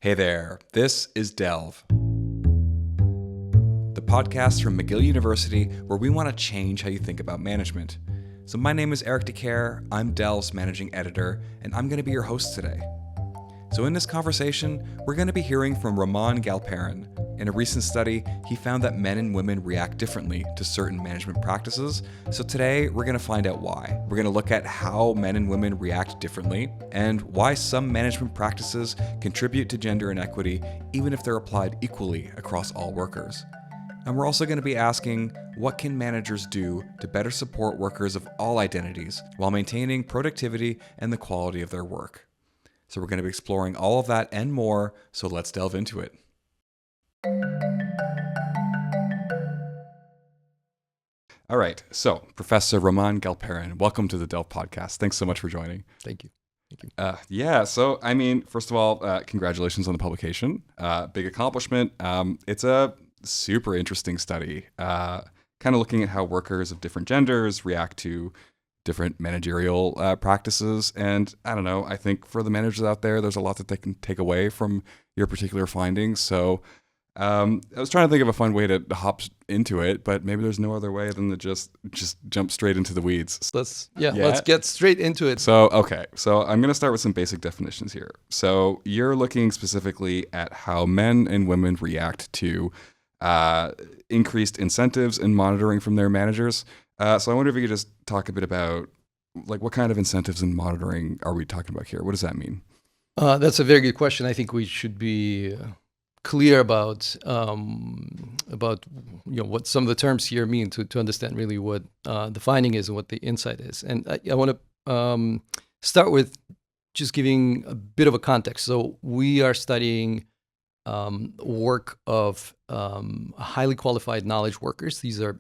Hey there, this is Delve, the podcast from McGill University where we want to change how you think about management. So my name is Eric Dicaire, I'm Delve's managing editor, and I'm going to be your host today. So in this conversation, we're going to be hearing from Galperin. In a recent study, he found that men and women react differently to certain management practices. So today, we're going to find out why. We're going to look at how men and women react differently and why some management practices contribute to gender inequity, even if they're applied equally across all workers. And we're also going to be asking, what can managers do to better support workers of all identities while maintaining productivity and the quality of their work? So we're going to be exploring all of that and more, so let's delve into it. All right, so Professor Galperin, welcome to the Delve Podcast. Thanks so much for joining. Thank you. So first of all, congratulations on the publication. Big accomplishment. It's a super interesting study, kind of looking at how workers of different genders react to different managerial practices. And I don't know, I think for the managers out there, there's a lot that they can take away from your particular findings. So I was trying to think of a fun way to hop into it, but maybe there's no other way than to just jump straight into the weeds. Let's get straight into it. So I'm going to start with some basic definitions here. So you're looking specifically at how men and women react to increased incentives and monitoring from their managers. So I wonder if you could just talk a bit about what kind of incentives and monitoring are we talking about here? What does that mean? That's a very good question. I think we should be clear about what some of the terms here mean to understand really what the finding is and what the insight is. And I want to start with just giving a bit of a context. So we are studying work of highly qualified knowledge workers. These are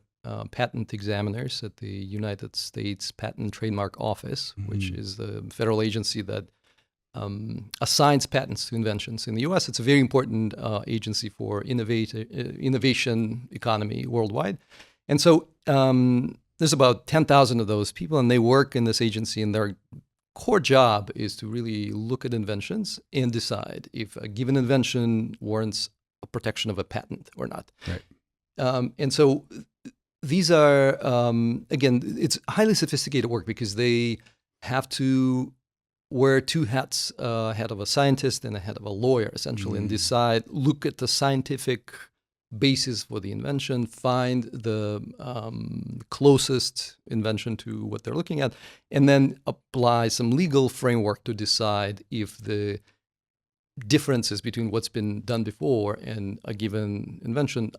patent examiners at the United States Patent and Trademark Office, which is the federal agency that assigns patents to inventions in the U.S. It's a very important agency for innovation economy worldwide. And so there's about 10,000 of those people, and they work in this agency, and their core job is to really look at inventions and decide if a given invention warrants a protection of a patent or not. Right. And so these are, again, it's highly sophisticated work because they have to wear two hats, a head of a scientist and a head of a lawyer, essentially, and look at the scientific basis for the invention, find the closest invention to what they're looking at, and then apply some legal framework to decide if the differences between what's been done before and a given invention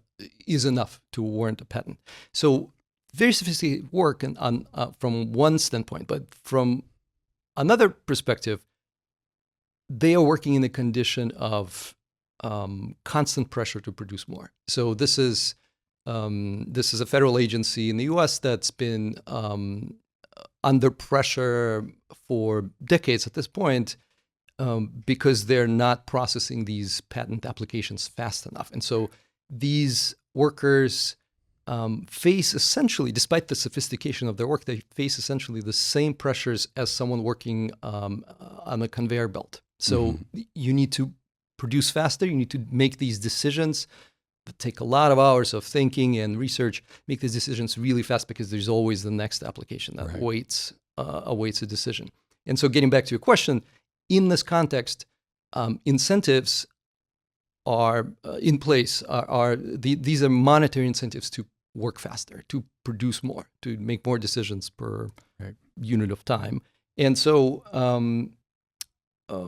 is enough to warrant a patent. So very sophisticated work from one standpoint, but from another perspective, they are working in a condition of constant pressure to produce more. So this is a federal agency in the U.S. that's been under pressure for decades at this point because they're not processing these patent applications fast enough. And so these workers face essentially, despite the sophistication of their work, they face essentially the same pressures as someone working on a conveyor belt. So you need to produce faster, you need to make these decisions that take a lot of hours of thinking and research, make these decisions really fast because there's always the next application that awaits a decision. And so getting back to your question, in this context, incentives are in place. These are monetary incentives to work faster, to produce more, to make more decisions per unit of time. And so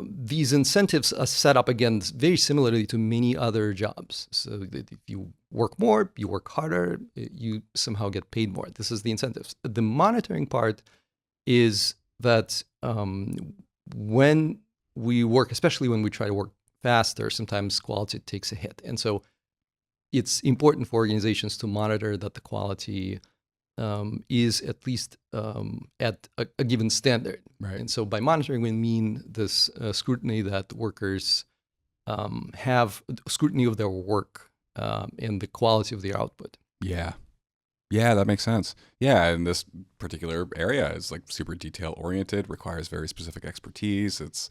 these incentives are set up, again, very similarly to many other jobs. So that if you work more, you work harder, you somehow get paid more. This is the incentives. The monitoring part is that when we work, especially when we try to work faster, sometimes quality takes a hit. And so it's important for organizations to monitor that the quality is at least at a given standard. Right. And so by monitoring, we mean this scrutiny that workers have, scrutiny of their work and the quality of their output. Yeah, that makes sense. Yeah, and this particular area is super detail oriented, requires very specific expertise. It's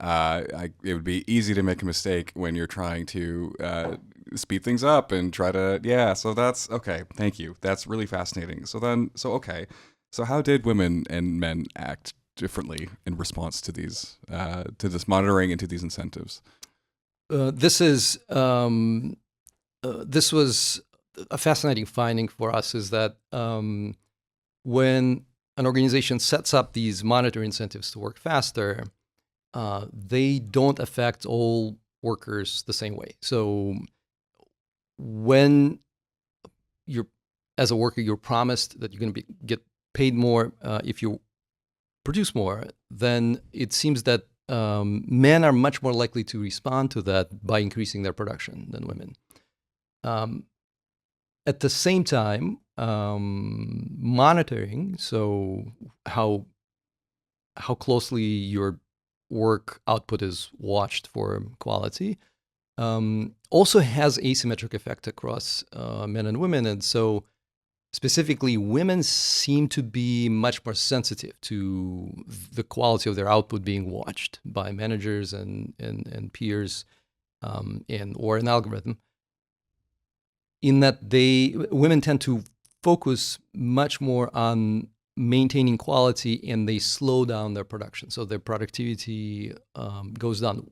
it would be easy to make a mistake when you're trying to speed things up and try to, yeah. So that's okay. Thank you. That's really fascinating. Okay. So how did women and men act differently in response to these, to this monitoring and to these incentives? This was a fascinating finding for us, is that when an organization sets up these monetary incentives to work faster, they don't affect all workers the same way. So when as a worker, you're promised that you're going to get paid more if you produce more, then it seems that men are much more likely to respond to that by increasing their production than women. At the same time, monitoring, so how closely your work output is watched for quality, also has asymmetric effect across men and women. And so specifically, women seem to be much more sensitive to the quality of their output being watched by managers and peers or an algorithm, in that women tend to focus much more on maintaining quality, and they slow down their production. So their productivity goes down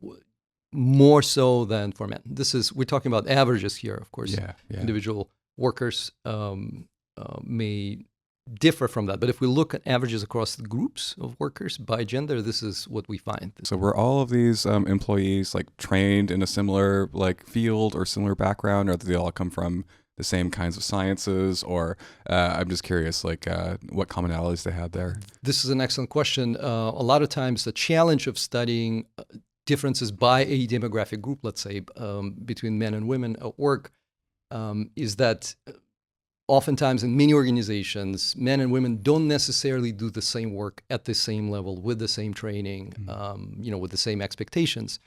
more so than for men. We're talking about averages here, of course. Yeah. Individual workers may differ from that. But if we look at averages across the groups of workers by gender, this is what we find. So were all of these employees like trained in a similar like field or similar background, or did they all come from the same kinds of sciences? Or I'm just curious, like what commonalities they had there. This is an excellent question. A lot of times the challenge of studying differences by a demographic group, let's say between men and women at work, is that oftentimes in many organizations, men and women don't necessarily do the same work at the same level, with the same training, with the same expectations,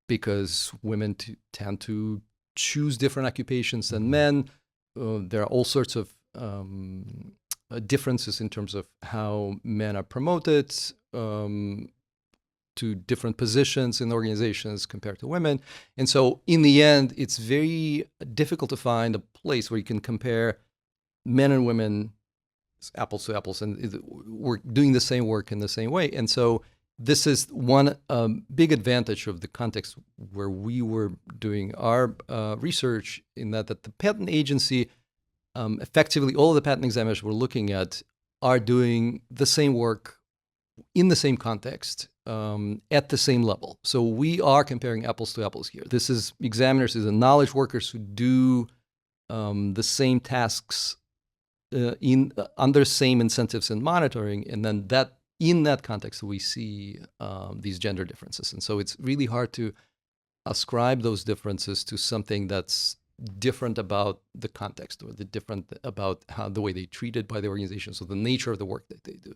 because women tend to choose different occupations than men. There are all sorts of differences in terms of how men are promoted to different positions in organizations compared to women. And so in the end, it's very difficult to find a place where you can compare men and women apples to apples and we're doing the same work in the same way. And so this is one big advantage of the context where we were doing our research, in that the patent agency, effectively all of the patent examiners we're looking at are doing the same work in the same context, at the same level. So we are comparing apples to apples here. This is examiners, these are knowledge workers who do the same tasks under same incentives and monitoring, and then in that context we see these gender differences. And so it's really hard to ascribe those differences to something that's different about the context, or different about the way they treated by the organization, so the nature of the work that they do.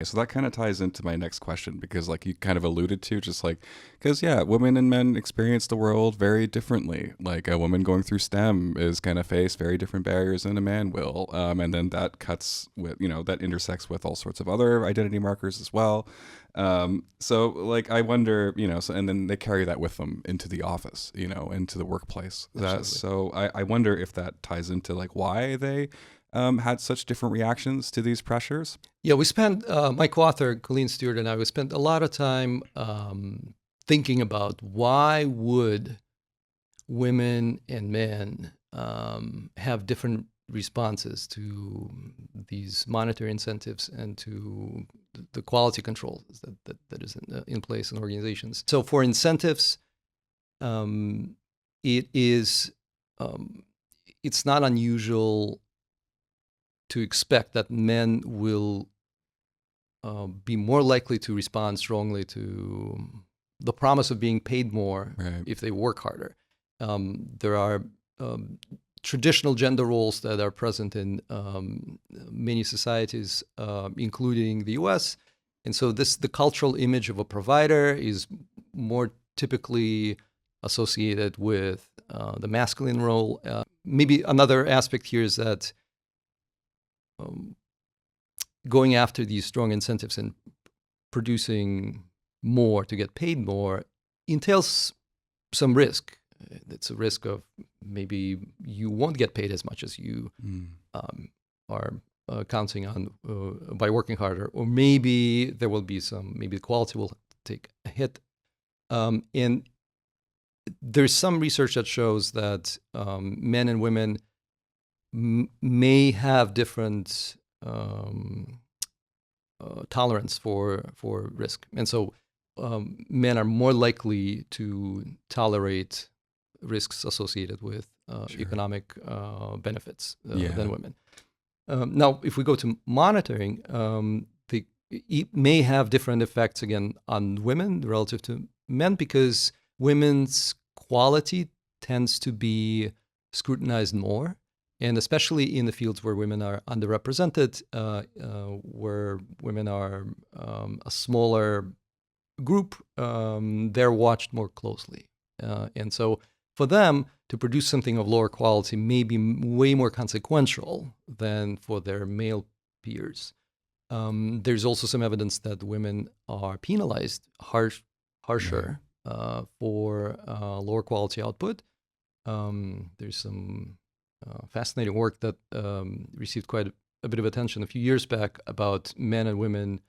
So that kind of ties into my next question, because like you kind of alluded to, just like, because women and men experience the world very differently. Like a woman going through STEM is going to face very different barriers than a man will. And then that cuts with, that intersects with all sorts of other identity markers as well. So like, I wonder, and then they carry that with them into the office, into the workplace. So I wonder if that ties into like why they had such different reactions to these pressures? Yeah, we spent, my co-author, Colleen Stewart, and I, we spent a lot of time thinking about why would women and men have different responses to these monetary incentives and to the quality control that is in place in organizations. So for incentives, it's not unusual to expect that men will be more likely to respond strongly to the promise of being paid more if they work harder. There are traditional gender roles that are present in many societies, including the U.S., and so the cultural image of a provider is more typically associated with the masculine role. Maybe another aspect here is that going after these strong incentives and producing more to get paid more entails some risk. It's a risk of maybe you won't get paid as much as you are counting on by working harder, or maybe there will be maybe the quality will take a hit. And there's some research that shows that men and women may have different tolerance for risk, and so men are more likely to tolerate risks associated with economic benefits than women. Now, if we go to monitoring, it may have different effects again on women relative to men, because women's quality tends to be scrutinized more, and especially in the fields where women are underrepresented, where women are a smaller group, they're watched more closely. And so for them to produce something of lower quality may be way more consequential than for their male peers. There's also some evidence that women are penalized harsher for lower quality output. There's some fascinating work that received quite a bit of attention a few years back about men and women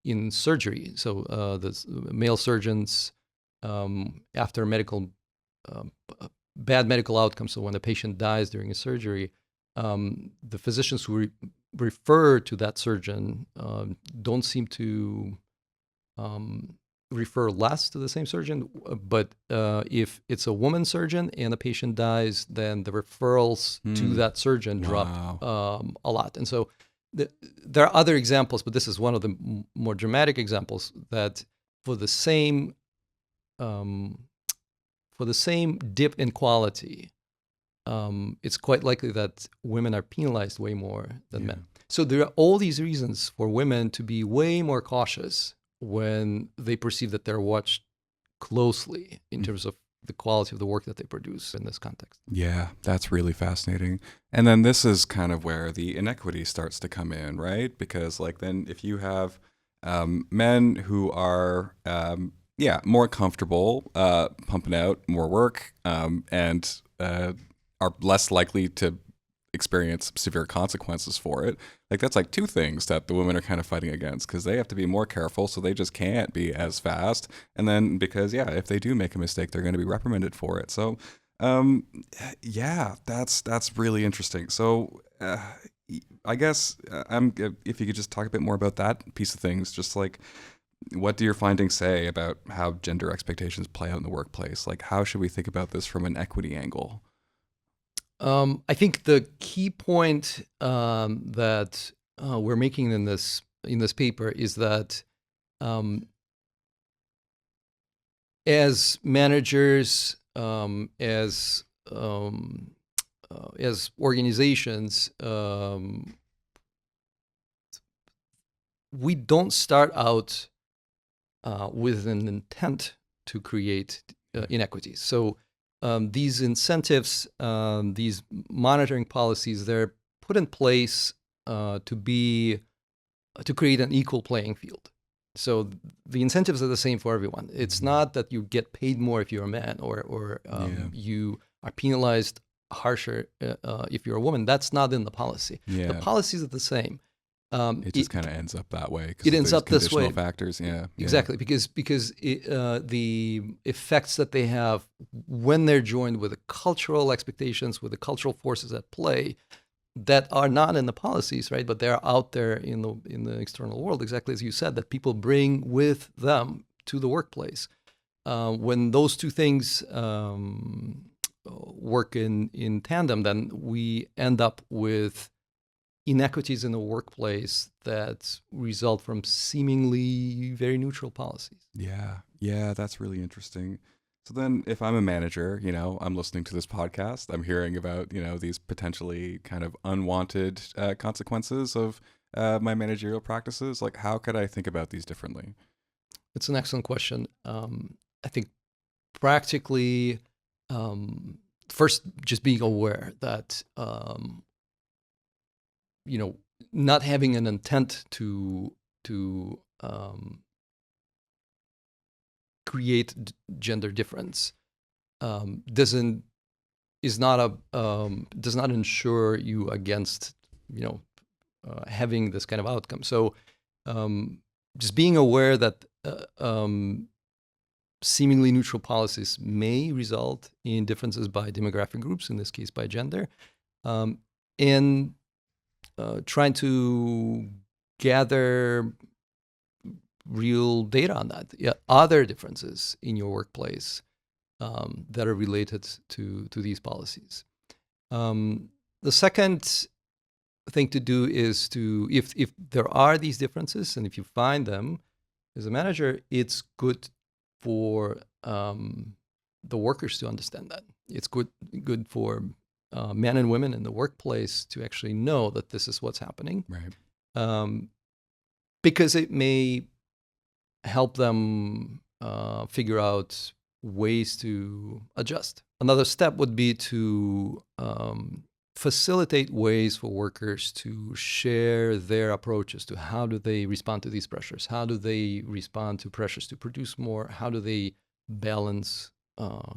in surgery. So the male surgeons, after bad medical outcomes, so when a patient dies during a surgery, the physicians who refer to that surgeon don't seem to refer less to the same surgeon. But if it's a woman surgeon and a patient dies, then the referrals to that surgeon drop a lot. And so there are other examples, but this is one of the more dramatic examples, that for the same dip in quality, it's quite likely that women are penalized way more than men. So there are all these reasons for women to be way more cautious when they perceive that they're watched closely in terms of the quality of the work that they produce in this context. Yeah, that's really fascinating. And then this is kind of where the inequity starts to come in, right? Because like then if you have men who are more comfortable pumping out more work and are less likely to experience severe consequences for it. Like that's like two things that the women are kind of fighting against, because they have to be more careful, so they just can't be as fast. And then because if they do make a mistake, they're going to be reprimanded for it. So that's really interesting. So I guess if you could just talk a bit more about that piece of things, just like what do your findings say about how gender expectations play out in the workplace? Like how should we think about this from an equity angle? I think the key point that we're making in this paper is that as managers, as organizations, we don't start out with an intent to create inequities. So these incentives, these monitoring policies, they're put in place to create an equal playing field. So the incentives are the same for everyone. It's not that you get paid more if you're a man, or you are penalized harsher if you're a woman. That's not in the policy. The policies are the same. It just kind of ends up that way. It ends up this way. Factors, exactly, because the effects that they have when they're joined with the cultural expectations, with the cultural forces at play, that are not in the policies, right? But they're out there in the external world, exactly as you said, that people bring with them to the workplace. When those two things work in tandem, then we end up with inequities in the workplace that result from seemingly very neutral policies. Yeah, that's really interesting. So then if I'm a manager, I'm listening to this podcast, I'm hearing about, these potentially kind of unwanted consequences of my managerial practices. Like, how could I think about these differently? It's an excellent question. I think practically, first, just being aware that, not having an intent to create gender difference does not ensure you against having this kind of outcome. So just being aware that seemingly neutral policies may result in differences by demographic groups, in this case by gender, and trying to gather real data on that. Yeah, other differences in your workplace that are related to these policies. The second thing to do is to, if there are these differences and if you find them as a manager, it's good for the workers to understand that. It's good for men and women in the workplace to actually know that this is what's happening. Right. Because it may help them figure out ways to adjust. Another step would be to facilitate ways for workers to share their approaches to how do they respond to these pressures, how do they respond to pressures to produce more, how do they balance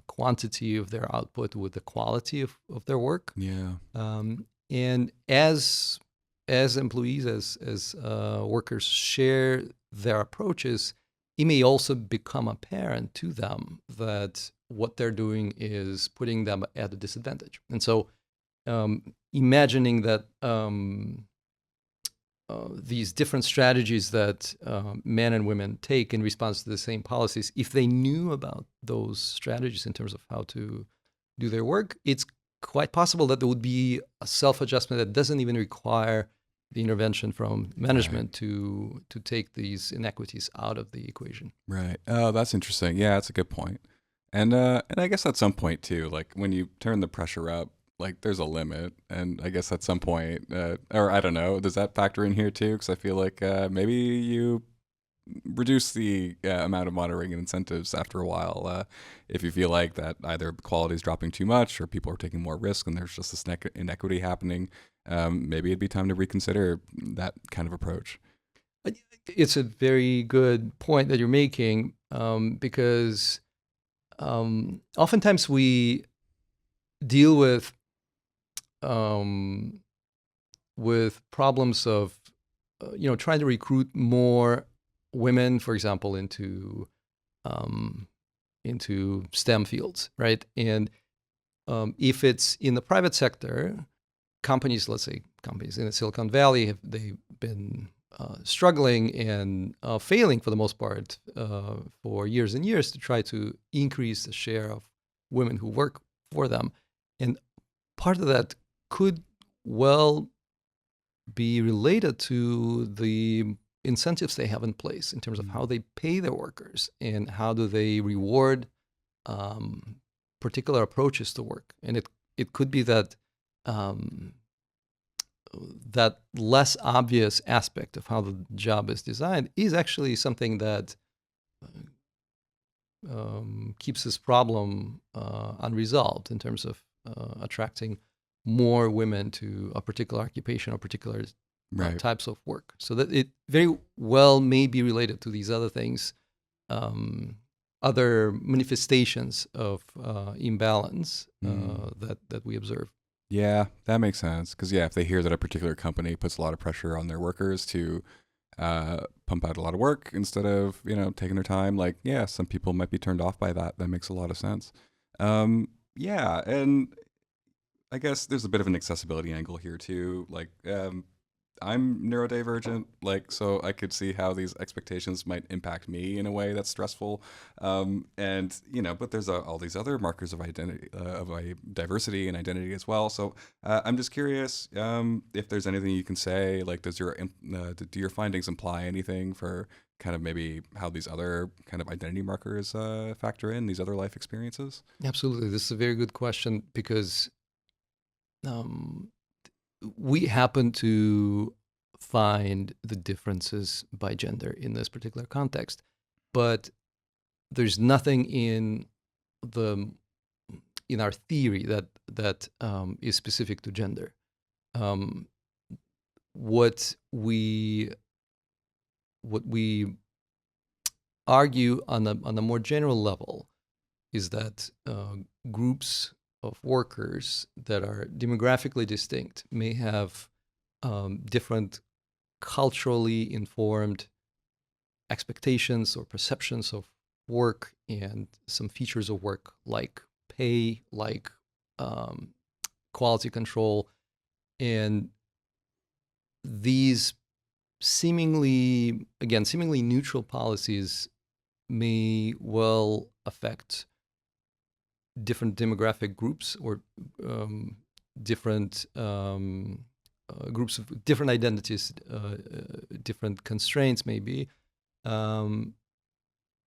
quantity of their output with the quality of their work. Yeah. And as employees, as workers share their approaches, it may also become apparent to them that what they're doing is putting them at a disadvantage. And so imagining that these different strategies that men and women take in response to the same policies, if they knew about those strategies in terms of how to do their work, it's quite possible that there would be a self-adjustment that doesn't even require the intervention from management to take these inequities out of the equation. Right. Oh, that's interesting. Yeah, that's a good point. And I guess at some point too, like when you turn the pressure up, like there's a limit, and I guess at some point, or I don't know, does that factor in here too? Because I feel like maybe you reduce the amount of monitoring and incentives after a while if you feel like that either quality is dropping too much or people are taking more risk and there's just this inequity happening. Maybe it'd be time to reconsider that kind of approach. It's a very good point that you're making because oftentimes we deal with problems of trying to recruit more women, for example, into STEM fields, right? And if it's in the private sector, companies, let's say companies in the Silicon Valley, they've been struggling and failing for the most part for years and years to try to increase the share of women who work for them. And part of that could well be related to the incentives they have in place in terms of how they pay their workers and how do they reward particular approaches to work. And it could be that that less obvious aspect of how the job is designed is actually something that keeps this problem unresolved in terms of attracting more women to a particular occupation or particular types of work. So that it very well may be related to these other things, other manifestations of imbalance that we observe. Yeah, that makes sense. Because if they hear that a particular company puts a lot of pressure on their workers to pump out a lot of work instead of taking their time, like some people might be turned off by that. That makes a lot of sense. And I guess there's a bit of an accessibility angle here too. Like I'm neurodivergent, like so I could see how these expectations might impact me in a way that's stressful. And but there's all these other markers of identity, of diversity and identity as well. So I'm just curious if there's anything you can say. Like, do your findings imply anything for kind of maybe how these other kind of identity markers factor in these other life experiences? Absolutely, this is a very good question because we happen to find the differences by gender in this particular context, but there's nothing in our theory that is specific to gender. what we argue on a more general level is that groups of workers that are demographically distinct may have different culturally informed expectations or perceptions of work and some features of work like pay, like quality control, and these seemingly neutral policies may well affect different demographic groups or different groups of different identities, different constraints maybe, in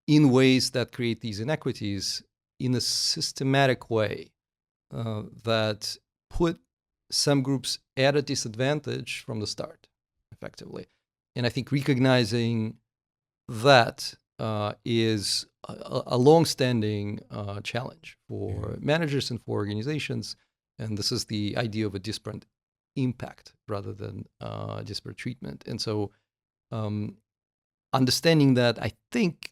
ways that create these inequities in a systematic way that put some groups at a disadvantage from the start, effectively. And I think recognizing that is a long-standing challenge for managers and for organizations. And this is the idea of a disparate impact rather than disparate treatment. And so understanding that, I think,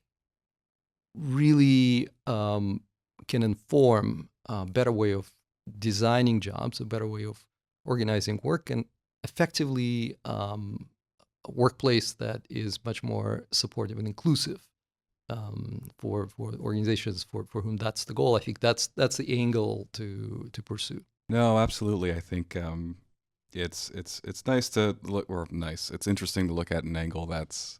really can inform a better way of designing jobs, a better way of organizing work, and effectively a workplace that is much more supportive and inclusive for organizations for whom that's the goal. I think that's the angle to pursue. No, absolutely. I think it's nice to look, or nice. It's interesting to look at an angle that's,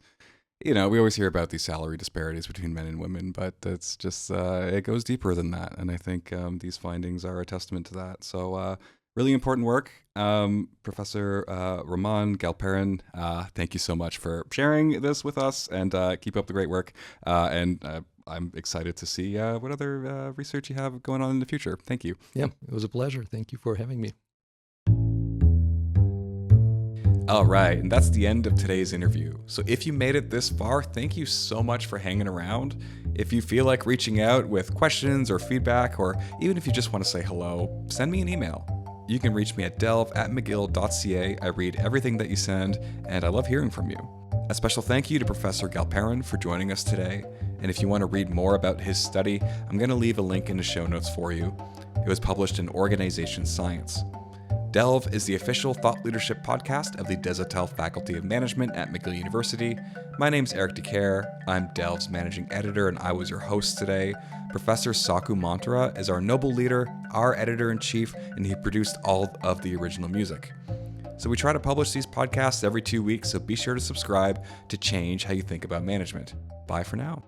we always hear about these salary disparities between men and women, but it's just it goes deeper than that. And I think these findings are a testament to that. So really important work. Professor Roman Galperin, thank you so much for sharing this with us, and keep up the great work. And I'm excited to see what other research you have going on in the future. Thank you. Yeah, it was a pleasure. Thank you for having me. All right, and that's the end of today's interview. So if you made it this far, thank you so much for hanging around. If you feel like reaching out with questions or feedback, or even if you just want to say hello, send me an email. You can reach me at delve@mcgill.ca. I read everything that you send, and I love hearing from you. A special thank you to Professor Galperin for joining us today. And if you want to read more about his study, I'm going to leave a link in the show notes for you. It was published in Organization Science. Delve is the official thought leadership podcast of the Desautels Faculty of Management at McGill University. My name's Eric Dicaire. I'm Delve's managing editor, and I was your host today. Professor Saku Mantere is our noble leader, our editor-in-chief, and he produced all of the original music. So we try to publish these podcasts every 2 weeks, so be sure to subscribe to change how you think about management. Bye for now.